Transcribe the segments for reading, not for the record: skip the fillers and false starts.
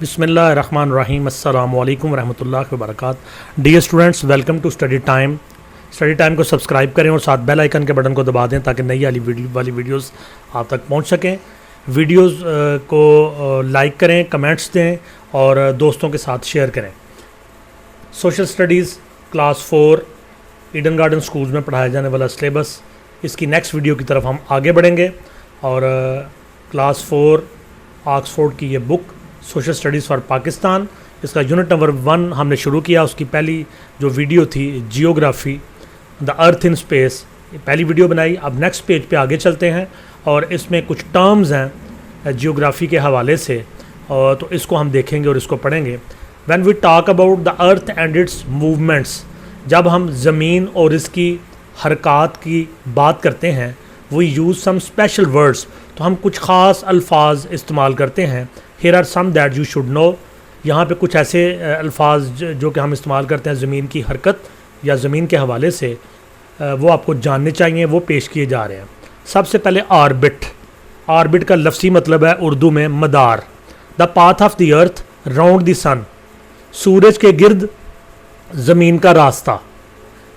बिस्मिल्लाहिर्रहमानिर्रहीम अस्सलामु अलैकुम रहमतुल्लाहि व बरकातहू। Dear students, welcome to study time. Study time को सब्सक्राइब करें और साथ बेल आइकन के बटन को दबा दें ताकि नई वाली वीडियोस आप तक पहुंच सकें। वीडियोस को लाइक करें, कमेंट्स दें और दोस्तों के साथ शेयर करें। Social studies class 4 Eden garden schools में पढ़ाया जाने वाला सिलेबस, इसकी नेक्स्ट वीडियो की तरफ हम आगे बढ़ेंगे और क्लास 4 ऑक्सफोर्ड की ये book social studies for Pakistan, इसका यूनिट नंबर 1 हमने शुरू किया। उसकी पहली जो वीडियो थी geography, the earth in space, पहली वीडियो बनाई। अब नेक्स्ट पेज पे आगे चलते हैं और इसमें कुछ टर्म्स हैं जियोग्राफी के हवाले से, और तो इसको हम देखेंगे और इसको पढ़ेंगे। When we talk about the earth and its movements, जब हम ज़मीन और इसकी हरकत की बात करते हैं, we use some special words, तो हम कुछ ख़ास अल्फाज इस्तेमाल करते हैं। Here are some that you should know, यहाँ पे कुछ ऐसे अल्फाज जो कि हम इस्तेमाल करते हैं ज़मीन की हरकत या ज़मीन के हवाले से, वो आपको जानने चाहिए, वो पेश किए जा रहे हैं। सबसे पहले ऑर्बिट। ऑर्बिट का लफ्ज़ी मतलब है उर्दू में मदार। The path of the earth round the sun, सूरज के गिर्द ज़मीन का रास्ता,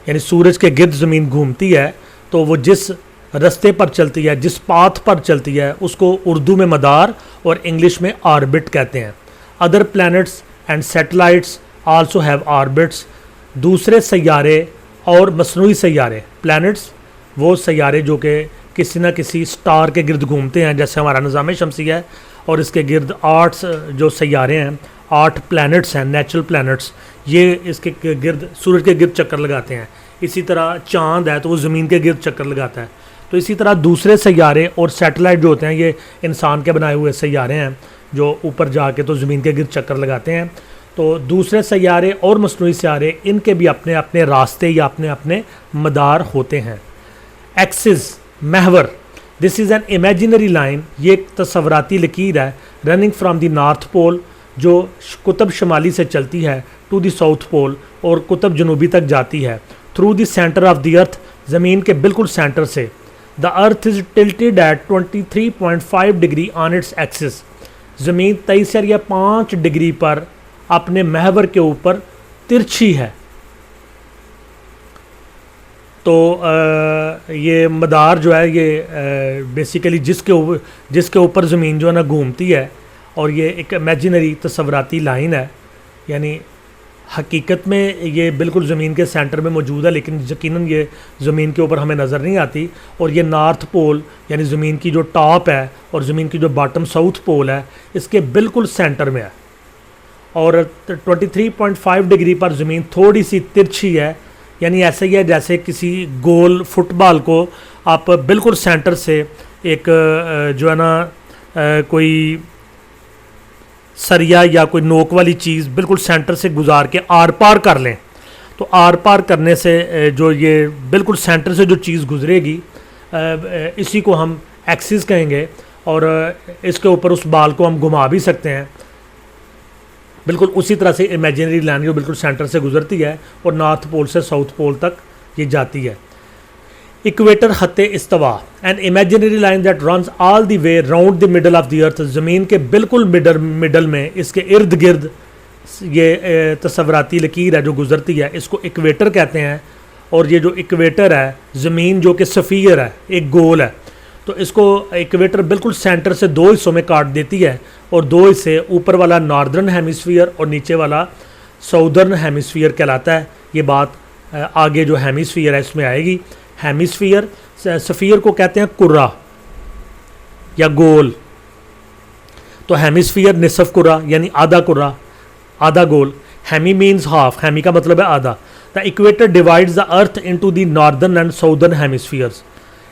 यानी सूरज के गिर्द ज़मीन घूमती है तो वो जिस रास्ते पर चलती है, जिस पाथ पर चलती है, उसको उर्दू में मदार और इंग्लिश में ऑर्बिट कहते हैं। Other planets and satellites also have orbits, दूसरे सैयारे और मसनूई सैयारे। प्लैनेट्स वो सैयारे जो कि किसी न किसी स्टार के गिर्द घूमते हैं, जैसे हमारा निज़ाम शमसी है और इसके गिर्द 8 जो सैयारे हैं, 8 प्लैनेट्स हैं, नेचुरल प्लैनेट्स, ये इसके गिर्द सूरज के गिर्द चक्कर लगाते हैं। इसी तरह चाँद है तो वो ज़मीन के गिर्द चक्कर लगाता है। तो इसी तरह दूसरे सैयारे और सैटेलाइट जो होते हैं, ये इंसान के बनाए हुए सैयारे हैं जो ऊपर जाके तो ज़मीन के गिर्द चक्कर लगाते हैं। तो दूसरे सैयारे और मसनूई सैयारे, इनके भी अपने अपने रास्ते या अपने अपने मदार होते हैं। एक्सिस, महवर, this is an imaginary line, ये एक तस्वराती लकीर है, running from the north pole, जो कुतुब शुमाली से चलती है, टू द साउथ पोल, और कुतुब जनूबी तक जाती है, through the centre of the earth, ज़मीन के बिल्कुल सेंटर से। The earth is tilted at 23.5 degree on its axis, ज़मीन 23.5 डिग्री पर अपने महवर के ऊपर तिरछी है। तो ये मदार जो है ये बेसिकली जिसके ऊपर ज़मीन जो है ना घूमती है, और ये एक इमेजिनरी तस्वराती लाइन है, यानी हकीकत में ये बिल्कुल ज़मीन के सेंटर में मौजूद है, लेकिन यकीनन ये ज़मीन के ऊपर हमें नज़र नहीं आती। और ये नॉर्थ पोल यानी ज़मीन की जो टॉप है और ज़मीन की जो बॉटम साउथ पोल है, इसके बिल्कुल सेंटर में है। और 23.5 डिग्री पर ज़मीन थोड़ी सी तिरछी है, यानी ऐसे ही है जैसे किसी गोल फुटबॉल को आप बिल्कुल सेंटर से एक जो है ना कोई सरिया या कोई नोक वाली चीज़ बिल्कुल सेंटर से गुजार के आर पार कर लें, तो आर पार करने से जो ये बिल्कुल सेंटर से जो चीज़ गुजरेगी, इसी को हम एक्सिस कहेंगे। और इसके ऊपर उस बाल को हम घुमा भी सकते हैं, बिल्कुल उसी तरह से इमेजिनरी लाइन जो बिल्कुल सेंटर से गुजरती है और नॉर्थ पोल से साउथ पोल तक ये जाती है। इक्वेटर खत्ते इस्तवा, an imaginary line that runs all the way round the middle of the earth, ज़मीन के बिल्कुल मिडल में, इसके इर्द गिर्द ये तस्वराती लकीर है जो गुजरती है, इसको इक्वेटर कहते हैं। और ये जो इक्वेटर है, ज़मीन जो कि सफ़ीयर है, एक गोल है, तो इसको इक्वेटर बिल्कुल सेंटर से 2 हिस्सों में काट देती है, और 2 हिस्से, ऊपर वाला नॉर्दर्न हेमिस्फीयर और नीचे वाला साउदर्न हेमिस्फीयर कहलाता है। ये बात आगे जो हेमिस्फीयर है इसमें आएगी। हेमिस्फीयर, सफ़ीयर को कहते हैं कुर्रा या गोल, तो हेमिस्फीयर निसफ कुर्रा यानी आधा कुर्रा, आधा गोल। हेमी मीन्स हाफ, हेमी का मतलब है आधा। The equator divides the earth into the northern and southern hemispheres,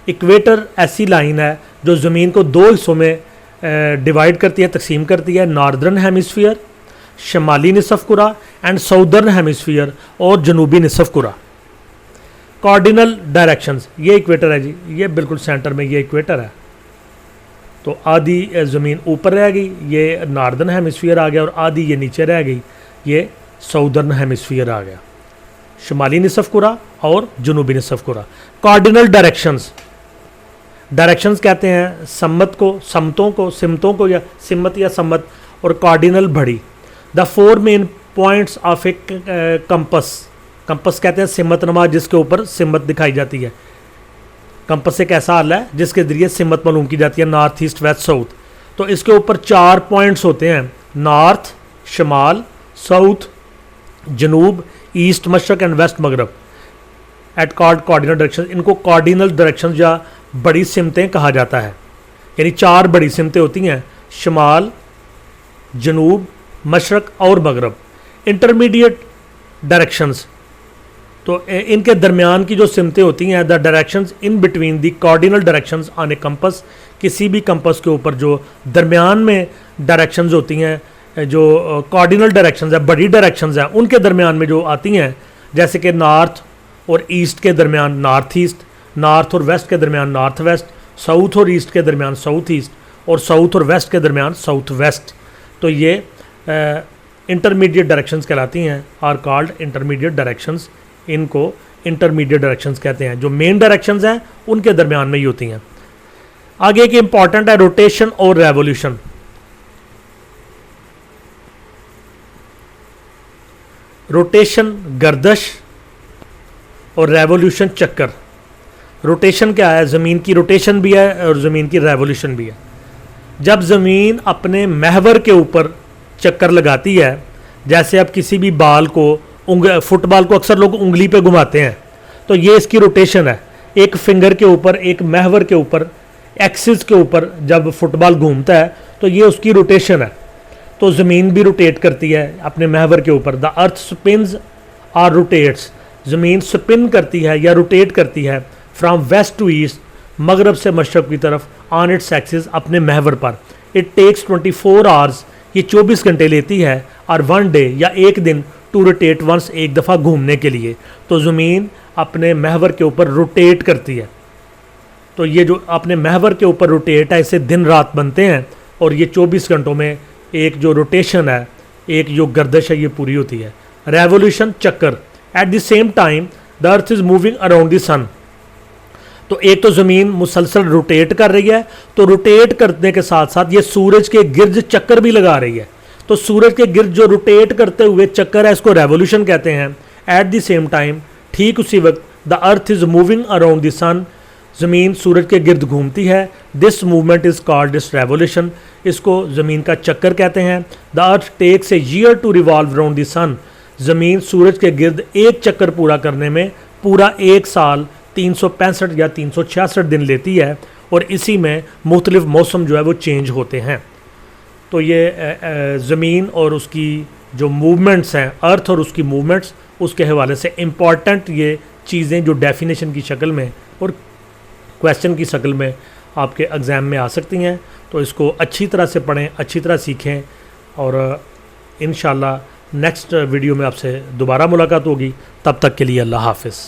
equator ऐसी लाइन है जो ज़मीन को 2 हिस्सों में डिवाइड करती है, तकसीम करती है, नॉर्दर्न हेमिस्फीयर, शमाली निसफ कुरा, एंड साउदर्न हेमिस्फीयर और जनूबी निसफ कुरा। कार्डिनल डायरेक्शंस, ये इक्वेटर है जी, ये बिल्कुल सेंटर में ये इक्वेटर है, तो आधी ज़मीन ऊपर रह गई, ये नॉर्दर्न हेमिस्फीयर आ गया, और आधी ये नीचे रह गई, ये साउदर्न हेमिस्फीयर आ गया, शुमाली निसफ कुरा और जनूबी निसफ कुरा। कार्डिनल डायरेक्शंस, डायरेक्शंस कहते हैं सम्मत को, समतों को, सिमतों को, या सिमत या सम्मत, और कार्डिनल घड़ी। The 4 main points of A compass, compass कहते हैं सिमत नमा जिसके ऊपर सिमत दिखाई जाती है। कंपस एक ऐसा आला है जिसके जरिए सिमत मालूम की जाती है, नॉर्थ ईस्ट वेस्ट साउथ। तो इसके ऊपर 4 पॉइंट्स होते हैं, नॉर्थ शमाल, साउथ जनूब, ईस्ट मशरक एंड वेस्ट मगरब। एट कॉल्ड कार्डिनल डायरेक्शन, इनको कार्डिनल डायरेक्शन या बड़ी सिमतें कहा जाता है। यानी 4 बड़ी सिमतें होती हैं, शमाल, जनूब, मशरक और मगरब। इंटरमीडिएट डायरेक्शंस, तो इनके दरमियान की जो सिमतें होती हैं, the directions in between the cardinal directions on A compass, किसी भी कंपस के ऊपर जो दरमियान में डायरेक्शंस होती हैं, जो कार्डिनल डायरेक्शंस है, बड़ी डायरेक्शंस हैं, उनके दरमियान में जो आती हैं, जैसे कि नॉर्थ और ईस्ट के दरमियान नॉर्थ ईस्ट, नॉर्थ और वेस्ट के दरमियान नॉर्थ वेस्ट, साउथ और ईस्ट के दरमियान साउथ ईस्ट, और साउथ और वेस्ट के दरमियान साउथ वेस्ट। तो ये इंटरमीडिएट डायरेक्शंस कहलाती हैं, आर कॉल्ड इंटरमीडिएट डायरेक्शंस। इनको इंटरमीडिएट डायरेक्शंस कहते हैं। जो मेन डायरेक्शंस हैं उनके दरमियान में ही होती हैं। आगे एक इंपॉर्टेंट है रोटेशन और रेवोल्यूशन। रोटेशन गर्दश और रेवोल्यूशन चक्कर। रोटेशन क्या है? ज़मीन की रोटेशन भी है और ज़मीन की रेवोल्यूशन भी है। जब ज़मीन अपने महवर के ऊपर चक्कर लगाती है, जैसे अब किसी भी बाल को फुटबॉल को अक्सर लोग उंगली पे घुमाते हैं, तो ये इसकी रोटेशन है। एक फिंगर के ऊपर, एक महवर के ऊपर, एक्सिस के ऊपर जब फुटबॉल घूमता है तो ये उसकी रोटेशन है। तो ज़मीन भी रोटेट करती है अपने महवर के ऊपर। The earth spins or rotates, ज़मीन स्पिन करती है या रोटेट करती है फ्राम वेस्ट टू ईस्ट, मगरब से मशरक़ की तरफ, ऑन इट्स एक्सिस, अपने महवर पर। इट टेक्स 24 आवर्स, ये 24 घंटे लेती है, और 1 डे या एक दिन, टू रोटेट वंस, एक दफ़ा घूमने के लिए। तो ज़मीन अपने महवर के ऊपर रोटेट करती है। तो ये जो अपने महवर के ऊपर रोटेट है, इससे दिन रात बनते हैं, और ये 24 घंटों में एक जो रोटेशन है, एक जो गर्दश है, ये पूरी होती है। रेवोल्यूशन चक्कर। At the same time the earth is moving around the sun. तो एक तो ज़मीन मुसलसल रोटेट कर रही है, तो रोटेट करने के साथ साथ ये सूरज के गिर्द चक्कर भी लगा रही है। तो सूरज के गिर्द जो रोटेट करते हुए चक्कर है, इसको रेवोल्यूशन कहते हैं। एट द सेम टाइम, ठीक उसी वक्त, the earth is moving around the sun, ज़मीन सूरज के गिर्द घूमती है। This movement is called is revolution, इसको ज़मीन का चक्कर कहते हैं। The earth takes a year to revolve around the sun, ज़मीन सूरज के गिर्द एक चक्कर पूरा करने में पूरा 1 साल 365 या 366 दिन लेती है, और इसी में मुख्तलिफ मौसम जो है वो चेंज होते हैं। तो ये ज़मीन और उसकी जो मूवमेंट्स हैं, अर्थ और उसकी मूवमेंट्स, उसके हवाले से इम्पॉर्टेंट ये चीज़ें जो डेफिनेशन की शक्ल में और क्वेश्चन की शक्ल में आपके एग्ज़ाम में आ सकती हैं। तो इसको अच्छी तरह से पढ़ें, अच्छी तरह सीखें, और इंशाल्लाह नेक्स्ट वीडियो में आपसे दोबारा मुलाकात होगी। तब तक के लिए अल्लाह हाफ़िज़।